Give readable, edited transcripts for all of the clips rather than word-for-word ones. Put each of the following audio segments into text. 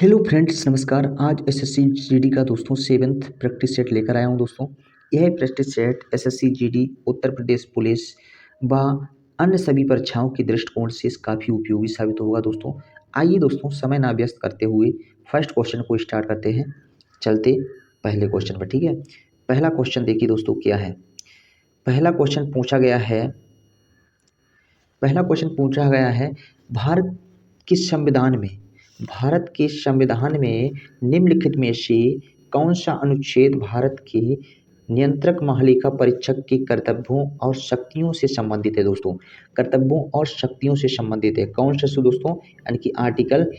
Hello friends, नमस्कार। आज SSC GD का दोस्तों 7th प्रैक्टिस सेट लेकर आया हूं दोस्तों। यह practice set SSC GD, Uttar Pradesh police व अन्य सभी परीक्षाओं के दृष्टिकोण से काफ़ी उपयोगी साबित होगा दोस्तों। आइए दोस्तों, समय ना व्यस्त करते हुए फर्स्ट क्वेश्चन को स्टार्ट करते हैं। चलते पहले क्वेश्चन पर, ठीक है। पहला क्वेश्चन देखिए दोस्तों क्या है। पहला क्वेश्चन पूछा गया है भारत के संविधान में निम्नलिखित में से कौन सा अनुच्छेद भारत के नियंत्रक महालेखा परीक्षक के कर्तव्यों और शक्तियों से संबंधित है दोस्तों। कर्तव्यों और शक्तियों से संबंधित है कौन सा दोस्तों, यानी कि आर्टिकल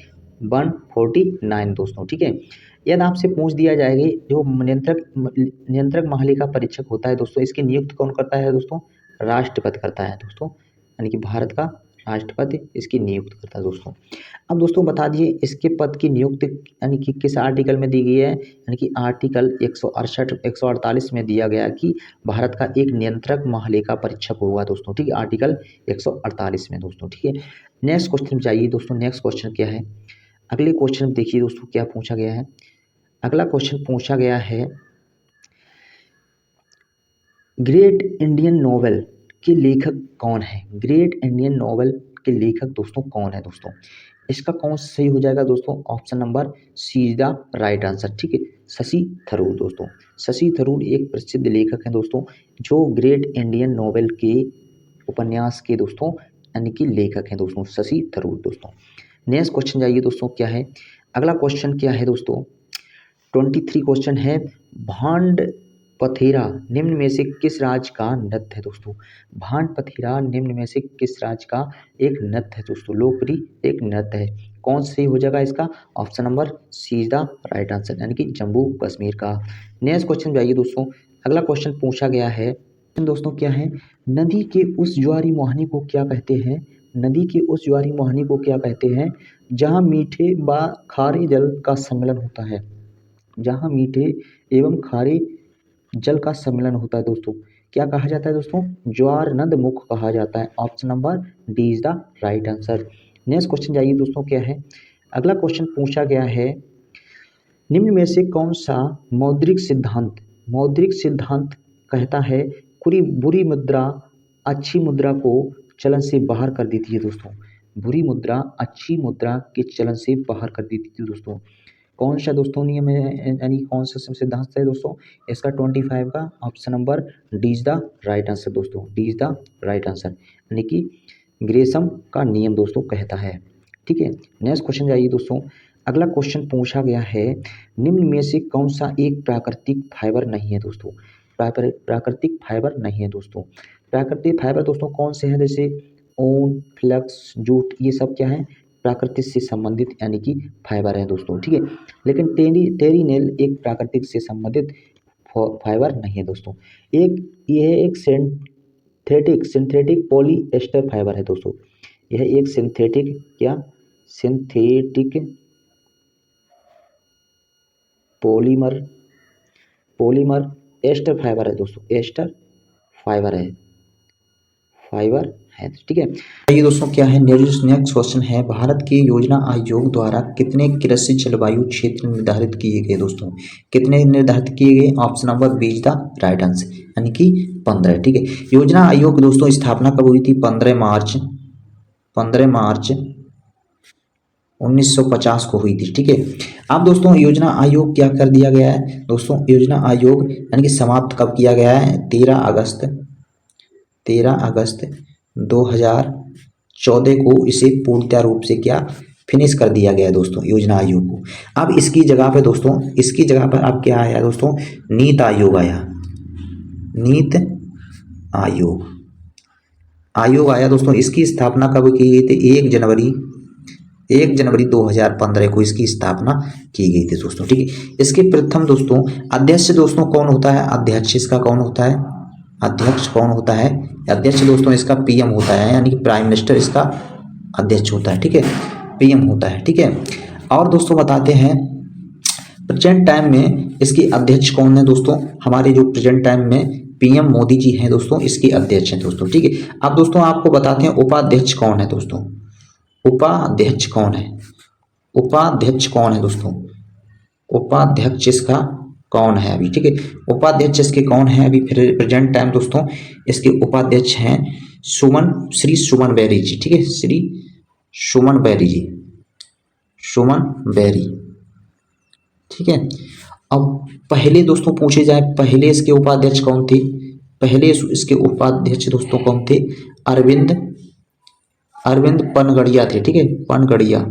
149 दोस्तों, ठीक है। यदि आपसे पूछ दिया जाएगा जो नियंत्रक महालेखा परीक्षक होता है दोस्तों, इसकी नियुक्ति कौन करता है दोस्तों? राष्ट्रपति करता है दोस्तों, यानी कि भारत का राष्ट्रपति इसकी नियुक्ति करता है दोस्तों। अब दोस्तों बता दिए इसके पद की नियुक्ति यानी कि किस आर्टिकल में दी गई है, यानी कि आर्टिकल 148 में दिया गया कि भारत का एक नियंत्रक महालेखा परीक्षक होगा दोस्तों, ठीक है। आर्टिकल 148 में दोस्तों, ठीक है। नेक्स्ट क्वेश्चन चाहिए दोस्तों। नेक्स्ट क्वेश्चन क्या है, अगले क्वेश्चन देखिए दोस्तों क्या पूछा गया है। अगला क्वेश्चन पूछा गया है, ग्रेट इंडियन नोवेल के लेखक कौन है? ग्रेट इंडियन नोवेल के लेखक दोस्तों कौन है दोस्तों? इसका कौन सही हो जाएगा दोस्तों? Option number C is the right answer, ठीक है। शशि थरूर दोस्तों। शशि थरूर एक प्रसिद्ध लेखक हैं दोस्तों, जो ग्रेट इंडियन नोवेल के उपन्यास के दोस्तों यानी कि लेखक हैं दोस्तों, शशि थरूर दोस्तों। नेक्स्ट क्वेश्चन जाइए दोस्तों क्या है। अगला क्वेश्चन क्या है दोस्तों, 23 क्वेश्चन है। भांड पथेरा निम्न में से किस राज्य का नृत्य है दोस्तों? भांड पथेरा निम्न में से किस राज्य का एक नृत्य है दोस्तों? लोकप्रिय एक नृत्य है। कौन सही हो जाएगा इसका? Option number C is the right answer, यानी कि जम्मू कश्मीर का। नेक्स्ट क्वेश्चन जाइए दोस्तों। अगला क्वेश्चन पूछा गया है दोस्तों क्या है, नदी के उस ज्वारी मुहाने को क्या कहते हैं? नदी के उस ज्वारी मुहाने को क्या कहते हैं जहाँ मीठे व खारे जल का सम्मेलन होता है? जहाँ मीठे एवं खारे जल का सम्मेलन होता है दोस्तों, क्या कहा जाता है दोस्तों? ज्वार नद मुख कहा जाता है। Option number D is the right answer. Next question जाइए दोस्तों क्या है। अगला क्वेश्चन पूछा गया है, निम्न में से कौन सा मौद्रिक सिद्धांत कहता है बुरी मुद्रा अच्छी मुद्रा को चलन से बाहर कर देती है दोस्तों? बुरी मुद्रा अच्छी मुद्रा के चलन से बाहर कर देती है दोस्तों। कौन सा दोस्तों नियम है, यानी कौन सा सिद्धांत है दोस्तों? इसका 25 का option number D is the right answer दोस्तों, D is the right answer, यानी कि ग्रेसम का नियम दोस्तों कहता है, ठीक है। नेक्स्ट क्वेश्चन जाइए दोस्तों। अगला क्वेश्चन पूछा गया है, निम्न में से कौन सा एक प्राकृतिक फाइबर नहीं है दोस्तों? प्राकृतिक फाइबर नहीं है दोस्तों। प्राकृतिक फाइबर दोस्तों कौन से हैं? जैसे ऊन, फ्लक्स, जूट, ये सब क्या है? प्राकृतिक से संबंधित यानी कि फाइबर है दोस्तों, ठीक है। लेकिन टेरिनेल एक प्राकृतिक से संबंधित फाइबर नहीं है दोस्तों। यह एक सिंथेटिक पॉलीएस्टर फाइबर है दोस्तों। यह एक सिंथेटिक पॉलीमर एस्टर फाइबर है दोस्तों। एस्टर फाइबर है, ठीक है। ये दोस्तों क्या है, नेक्स्ट क्वेश्चन है, भारत के योजना आयोग द्वारा कितने कृषि जलवायु क्षेत्र निर्धारित किए गए दोस्तों? कितने निर्धारित किए गए? Option number B is the right answer, यानी कि 15, ठीक है। योजना आयोग दोस्तों स्थापना कब हुई थी? 15 मार्च 1950 को हुई थी, ठीक है। अब दोस्तों योजना आयोग क्या कर दिया गया है दोस्तों? योजना आयोग यानी कि समाप्त कब किया गया है? 13 अगस्त 2014 को इसे पूर्णतः रूप से क्या फिनिश कर दिया गया दोस्तों, योजना आयोग को। अब इसकी जगह पर अब क्या आया दोस्तों? नीति आयोग आया दोस्तों। इसकी स्थापना कब की गई थी? 1 जनवरी 2015 को इसकी स्थापना की गई थी दोस्तों, ठीक है। इसके प्रथम दोस्तों अध्यक्ष दोस्तों कौन होता है? अध्यक्ष इसका कौन होता है? अध्यक्ष दोस्तों इसका पीएम होता है, यानी कि प्राइम मिनिस्टर इसका अध्यक्ष होता है, ठीक है। पीएम होता है, ठीक है। और दोस्तों बताते हैं प्रेजेंट टाइम में इसकी अध्यक्ष कौन है दोस्तों? हमारे जो प्रेजेंट टाइम में पीएम मोदी जी हैं दोस्तों, इसके अध्यक्ष हैं दोस्तों, ठीक है। अब दोस्तों आपको बताते हैं उपाध्यक्ष कौन है दोस्तों? उपाध्यक्ष कौन है? उपाध्यक्ष कौन है दोस्तों? उपाध्यक्ष इसका कौन है अभी? ठीक है, उपाध्यक्ष इसके कौन है अभी प्रेजेंट टाइम दोस्तों? इसके उपाध्यक्ष हैं श्री सुमन बेरी जी। ठीक है, श्री सुमन बेरी जी, सुमन बेरी। ठीक है, अब पहले दोस्तों पूछे जाए, पहले इसके उपाध्यक्ष कौन थे? पहले इसके उपाध्यक्ष दोस्तों कौन थे? अरविंद पनगड़िया थे। ठीक है, पनगड़िया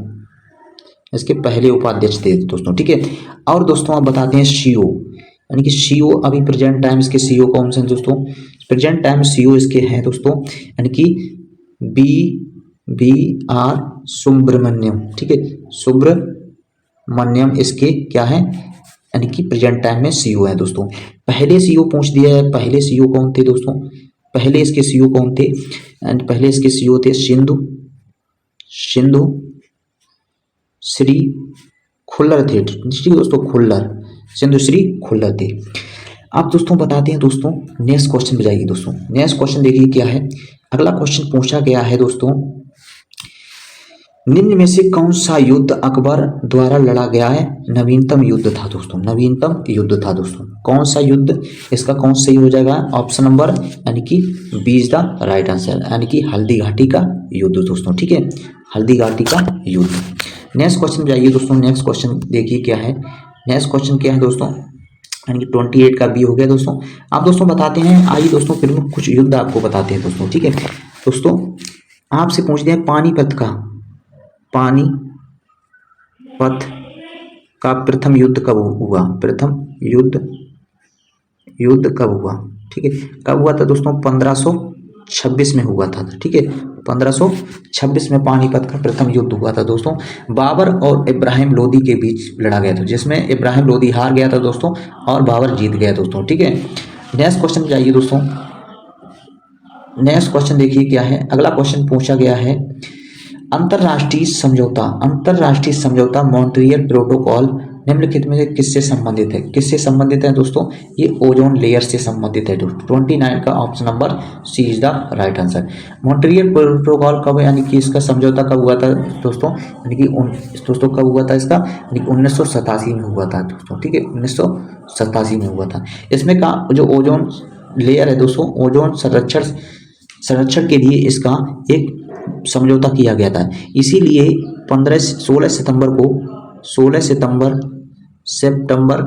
इसके पहले उपाध्यक्ष थे दोस्तों। ठीक है, और दोस्तों आप बताते हैं सीईओ, यानी कि सीईओ अभी प्रेजेंट टाइम इसके सीईओ कौन से हैं दोस्तों? प्रेजेंट टाइम सीईओ इसके हैं दोस्तों, यानी कि BR सुब्रमण्यम। ठीक है, सुब्रमण्यम इसके क्या है, यानी कि प्रेजेंट टाइम में सीईओ है दोस्तों। पहले सीईओ पूछ दिया है, पहले सीईओ कौन थे दोस्तों? पहले इसके सीईओ कौन थे? एंड पहले इसके सीईओ थे सिंधु श्री खुल्लर थे। ठीक दोस्तों, खुल्लर, सिंधु श्री खुल्लर थे। आप दोस्तों बताते हैं दोस्तों, नेक्स्ट क्वेश्चन पे जाइए दोस्तों। नेक्स्ट क्वेश्चन देखिए क्या है। अगला क्वेश्चन पूछा गया है दोस्तों, निम्न में से कौन सा युद्ध अकबर द्वारा लड़ा गया है नवीनतम युद्ध था दोस्तों? नवीनतम युद्ध था दोस्तों, कौन सा युद्ध? इसका कौन सही हो जाएगा? ऑप्शन नंबर यानी कि B is the right answer, यानी कि हल्दी घाटी का युद्ध दोस्तों। ठीक है, हल्दी घाटी का युद्ध। नेक्स्ट क्वेश्चन जाइए दोस्तों। नेक्स्ट क्वेश्चन देखिए क्या है। नेक्स्ट क्वेश्चन क्या है दोस्तों, यानी कि 28 का बी हो गया दोस्तों। आप दोस्तों बताते हैं, आइए दोस्तों फिर कुछ युद्ध आपको बताते हैं दोस्तों। ठीक है दोस्तों, आपसे पूछते हैं पानीपत का प्रथम युद्ध कब हुआ? प्रथम युद्ध कब हुआ? ठीक है, कब हुआ था दोस्तों? 1526 में हुआ था। ठीक है, 1526 में पानीपत का प्रथम युद्ध हुआ था दोस्तों। बाबर और इब्राहिम लोदी के बीच लड़ा गया था, जिसमें इब्राहिम लोदी हार गया था दोस्तों और बाबर जीत गया दोस्तों। ठीक है, नेक्स्ट क्वेश्चन जाइए दोस्तों। नेक्स्ट क्वेश्चन देखिए क्या है। अगला क्वेश्चन पूछा गया है, अंतरराष्ट्रीय समझौता मॉन्ट्रियल प्रोटोकॉल निम्नलिखित में से किससे संबंधित है? किससे संबंधित है दोस्तों? ये ओजोन लेयर से संबंधित है दोस्तों। 29 का option number C is the right answer. Montreal Protocol कब, यानी कि इसका समझौता कब हुआ था दोस्तों? यानी कि दोस्तों कब हुआ था इसका? यानी 1987 में हुआ था दोस्तों। ठीक है, 1987 में हुआ था। इसमें का जो ओजोन लेयर है दोस्तों, ओजोन संरक्षण के लिए इसका एक समझौता किया गया था। इसीलिए 16 सितंबर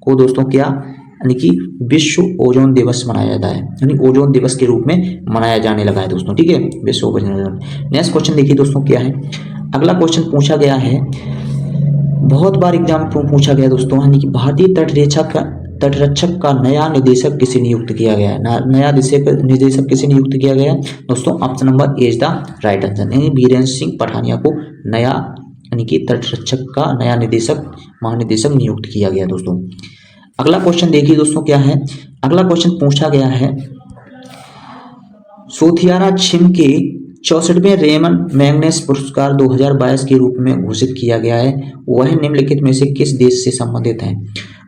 को दोस्तों क्या, यानी कि विश्व ओजोन दिवस मनाया जाता है, यानी ओजोन दिवस के रूप में मनाया जाने लगा है दोस्तों। ठीक है, विश्व ओजोन। नेक्स्ट क्वेश्चन देखिए दोस्तों क्या है। अगला क्वेश्चन पूछा गया है, बहुत बार एग्जाम में पूछा गया दोस्तों, यानी कि भारतीय तटरक्षक का नया निदेशक किसे नियुक्त किया गया है? नया निदेशक किसे नियुक्त किया गया है दोस्तों? Option number A is the right answer, यानी बीरेंद्र सिंह पठानिया को नया, यानी कि तटरक्षक का नया महानिदेशक नियुक्त किया गया दोस्तों। अगला क्वेश्चन देखिए दोस्तों क्या है। अगला क्वेश्चन पूछा गया है, सोथियारा छिम के 64वें रेमन मैग्नेस पुरस्कार 2022 के रूप में घोषित किया गया है, वह निम्नलिखित में से किस देश से संबंधित है?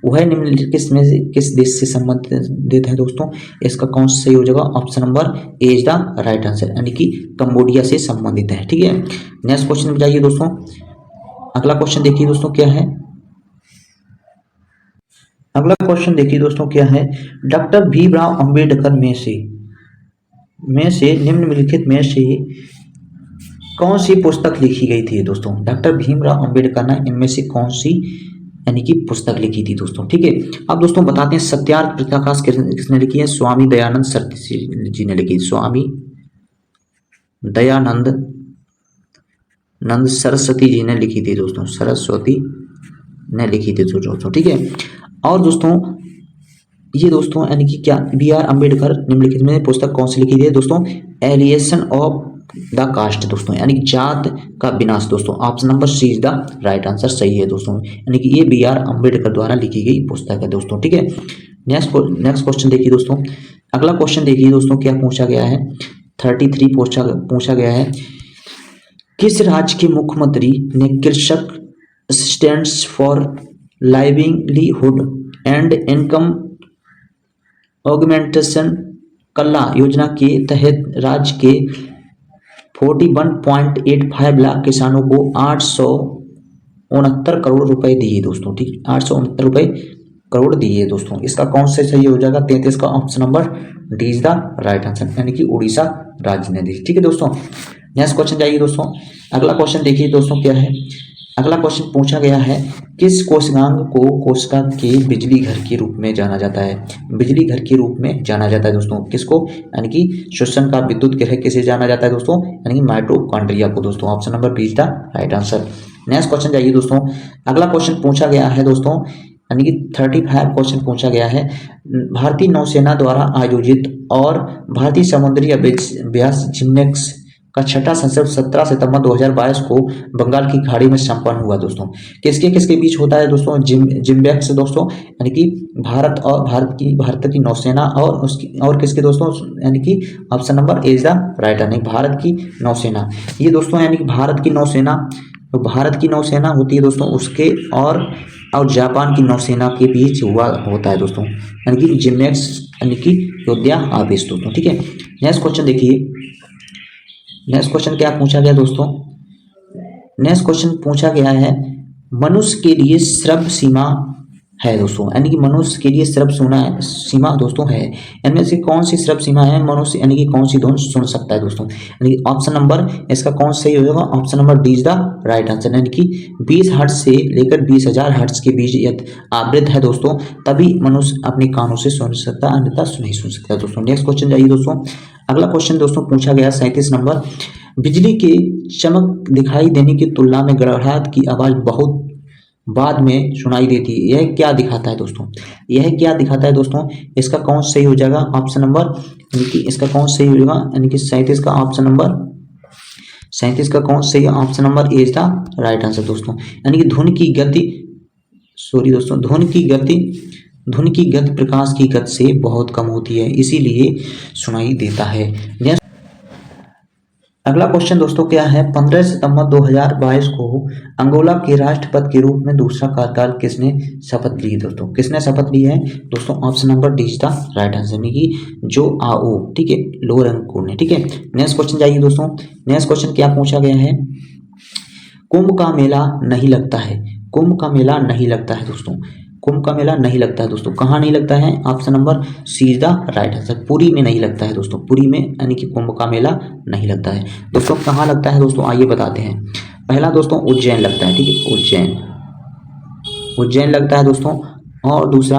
वह निम्नलिखित में से किस देश से संबंधित है दोस्तों? इसका कौन सा सही हो जाएगा? Option number A is the right answer, यानी कि कंबोडिया से संबंधित है। ठीक है, नेक्स्ट क्वेश्चन में जाइए दोस्तों। अगला क्वेश्चन देखिए दोस्तों क्या है। अगला क्वेश्चन देखिए दोस्तों क्या है। डॉक्टर भीमराव अंबेडकर में से निम्नलिखित में से कौन सी पुस्तक लिखी गई थी दोस्तों? डॉक्टर भीमराव अंबेडकर ने इनमें से कौन सी, यानी कि पुस्तक लिखी थी दोस्तों? ठीक है, अब दोस्तों बताते हैं, सत्यार्थ प्रकाश किसने लिखी है? स्वामी दयानंद सरस्वती जी ने लिखी। स्वामी दयानंद सरस्वती जी ने लिखी थी दोस्तों, सरस्वती ने लिखी थी दोस्तों। ठीक है, और दोस्तों ये दोस्तों, यानी कि क्या, BR अम्बेडकर निम्नलिखित में पुस्तक कौन सी लिखी थी दोस्तों? एलिएशन ऑफ द कास्ट दोस्तों, यानी कि जात का विनाश दोस्तों। Option number C is the right answer, सही है दोस्तों, यानी कि ये BR अम्बेडकर द्वारा लिखी गई पुस्तक है दोस्तों। ठीक है, नेक्स्ट क्वेश्चन देखिए दोस्तों। अगला क्वेश्चन देखिए दोस्तों क्या पूछा गया है। 33 पूछा गया है, किस राज्य के मुख्यमंत्री ने Krushak assistance for livelihood and income augmentation कल्ला योजना के तहत राज्य के 41.85 लाख किसानों को 800 869 करोड़ रुपए दिए दोस्तों, ठीक, 869 रुपए करोड़ दिए दोस्तों। इसका कौन सा सही हो जाएगा? 33 का option number D is the right answer, यानी कि उड़ीसा राज्य ने दी। ठीक है दोस्तों, नेक्स्ट क्वेश्चन जाइए दोस्तों। अगला क्वेश्चन देखिए दोस्तों क्या है। अगला क्वेश्चन पूछा गया है, किस कोषांग को कोशिका के बिजली घर के रूप में जाना जाता है? बिजली घर के रूप में जाना जाता है दोस्तों, किसको? यानी कि श्वसन का विद्युत ग्रह किसे जाना जाता है दोस्तों? यानी कि माइटोकॉन्ड्रिया को दोस्तों। Option number B is the right answer. Next question जाइए दोस्तों। अगला क्वेश्चन पूछा गया है दोस्तों, यानी कि 35 क्वेश्चन पूछा गया है। भारतीय नौसेना द्वारा आयोजित और भारतीय समुद्री अभ्यास जिम्नेक्स का छठा संस्करण 17 सितंबर 2022 को बंगाल की खाड़ी में संपन्न हुआ दोस्तों। किसके किसके बीच होता है दोस्तों? जिम्बेक्स दोस्तों, यानी कि भारत और भारत की नौसेना और उसकी और किसके दोस्तों? यानी कि option number A is the right answer, Bharat की नौसेना। ये दोस्तों यानी कि भारत की नौसेना, तो भारत की नौसेना होती है दोस्तों उसके और जापान की नौसेना के बीच हुआ होता है दोस्तों, यानी कि जिम्नेक्स यानी कि योद्धा आवेश दोस्तों। ठीक है, नेक्स्ट क्वेश्चन देखिए। नेक्स्ट क्वेश्चन क्या पूछा गया दोस्तों? नेक्स्ट क्वेश्चन पूछा गया है, मनुष्य के लिए श्रव सीमा है दोस्तों, यानी कि मनुष्य के लिए श्रव सीमा दोस्तों है। इनमें से कौन सी श्रव सीमा है? मनुष्य यानी कि कौन सी ध्वनि सुन सकता है दोस्तों? यानी कि ऑप्शन नंबर इसका कौन सही हो जाएगा? Option number D is the right answer, यानी कि 20 हर्ट्ज से लेकर 20,000 हर्ट्ज के बीच यदि आवृत्त है दोस्तों, तभी मनुष्य अपने कानों से सुन सकता है, अन्यथा नहीं सुन सकता दोस्तों। नेक्स्ट क्वेश्चन जाइए दोस्तों। अगला क्वेश्चन दोस्तों पूछा गया 37 नंबर, बिजली के चमक दिखाई देने की तुलना में गड़गड़ाहट की आवाज बहुत बाद में सुनाई देती है, यह क्या दिखाता है दोस्तों? यह क्या दिखाता है दोस्तों? इसका कौन सही हो जाएगा? ऑप्शन नंबर, यानी कि इसका कौन सही हो जाएगा? यानी कि 37 का ऑप्शन नंबर 37 का कौन सही है? Option number A is the right answer दोस्तों, यानी कि ध्वनि की गति दोस्तों, ध्वनि की गति प्रकाश की गति से बहुत कम होती है, इसीलिए सुनाई देता है। अगला क्वेश्चन दोस्तों क्या है, 15 सितंबर 2022 को अंगोला के राष्ट्रपति के रूप में दूसरा कार्यकाल किसने शपथ ली दोस्तों? किसने शपथ ली है दोस्तों? Option number D is the right answer, यानी कि जो आओ, ठीक है, लोरेंको ने। ठीक है, नेक्स्ट क्वेश्चन जाइए दोस्तों। नेक्स्ट क्वेश्चन क्या पूछा गया है, कुंभ का मेला नहीं लगता है। कुंभ का मेला नहीं लगता है दोस्तों, कुंभ का मेला नहीं लगता है दोस्तों, कहाँ नहीं लगता है? Option number C is the right answer, Puri में नहीं लगता है दोस्तों, पुरी में, यानी कि कुंभ का मेला नहीं लगता है दोस्तों। कहाँ लगता है दोस्तों? आइए बताते हैं। पहला दोस्तों उज्जैन लगता है, ठीक है, उज्जैन लगता है दोस्तों, और दूसरा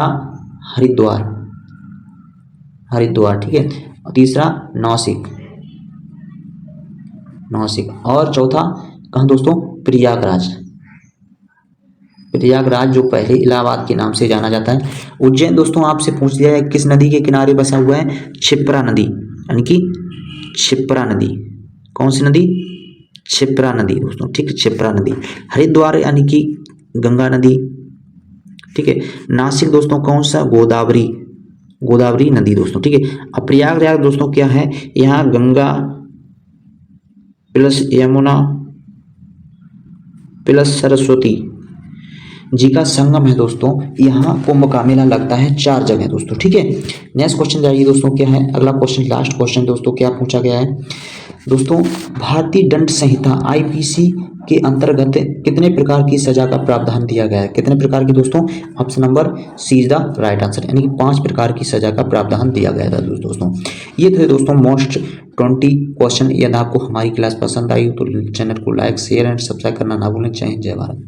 हरिद्वार, ठीक है, और तीसरा नासिक, और चौथा कहाँ दोस्तों? प्रयागराज, जो पहले इलाहाबाद के नाम से जाना जाता है। उज्जैन दोस्तों आपसे पूछ लिया है किस नदी के किनारे बसा हुआ है? क्षिप्रा नदी, यानी कि क्षिप्रा नदी। कौन सी नदी? क्षिप्रा नदी दोस्तों, ठीक है, क्षिप्रा नदी। हरिद्वार यानी कि गंगा नदी, ठीक है। नासिक दोस्तों कौन सा? गोदावरी नदी दोस्तों, ठीक है। अब प्रयागराज दोस्तों क्या है? यहाँ गंगा प्लस यमुना प्लस सरस्वती जी का संगम है दोस्तों, यहाँ कुंभ का मेला लगता है 4 जगह दोस्तों, ठीक है। नेक्स्ट क्वेश्चन जाइए दोस्तों क्या है। अगला क्वेश्चन, लास्ट क्वेश्चन दोस्तों क्या पूछा गया है दोस्तों, भारतीय दंड संहिता आईपीसी के अंतर्गत कितने प्रकार की सजा का प्रावधान दिया गया है? कितने प्रकार की दोस्तों? Option number C is the right answer, यानी कि 5 प्रकार की सजा का प्रावधान दिया गया था दोस्तों। ये थे दोस्तों मोस्ट 20 क्वेश्चन। यदि आपको हमारी क्लास पसंद आई तो चैनल को लाइक, शेयर एंड सब्सक्राइब करना ना भूलें। जय हिंद, जय भारत।